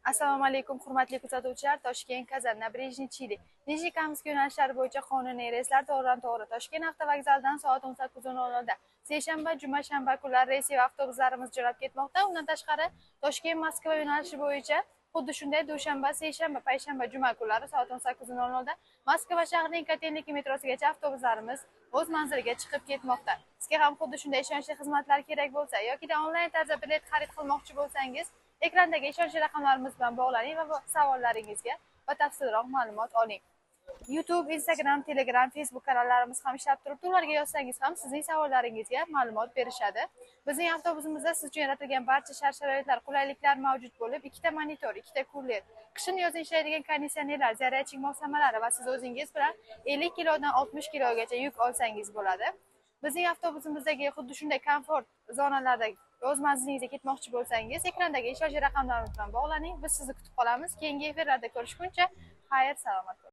Assalomu alaykum, hurmatli kuzatuvchilar. Toshkent Kazan Nabirejniy Chili Nijnikamsk yo'nalishlari bo'yicha qonuniy reyslar to'g'ridan-to'g'ri Toshkent avtovokzalidan soat 18:00 da seshanba, juma, shanba kunlari reys va avtobuslarimiz jo'nab ketmoqda. Undan tashqari Toshkent Moskva yo'nalishi bo'yicha xuddi shunday dushanba, seshanba, payshanba, juma kunlari soat 18:00 da Moskva shahrining Kotelniki metrosigacha avtobuslarimiz o'z manziliga chiqib ketmoqda. Sizga ham xuddi shunday ishonchli xizmatlar kerak bo'lsa yoki onlayn tarzda bilet xarid qilmoqchi bo'lsangiz, ekrandagi ishonchli raqamlarimiz bilan bog'laning va bu savollaringizga batafsilroq ma'lumot oling. YouTube, Instagram, Telegram, Facebook kanallarimiz ham ishlab turibdi. Ularga yozsangiz ham sizning savollaringizga ma'lumot berishadi. Bizning avtobusimizda siz uchun yaratilgan barcha shart-sharoitlar, qulayliklar mavjud bo'lib, ikkita monitor, ikkita kurler, qishin-yozin ishlaydigan konditsionerlar, zaryadchik moslamalari va siz o'zingiz bilan 50 kilodan 60 kilogacha yuk olsangiz bo'ladi. Bizning avtobusimizdagi xuddi shunday komfort zonalarda o'z manzilingizga ketmoqchi bo'lsangiz, ekrandagi ishonchli raqamlarimiz bilan bog'laning. Biz sizni kutib qolamiz. Keyingi efirlarda ko'rishguncha, xayr, salomat bo'ling.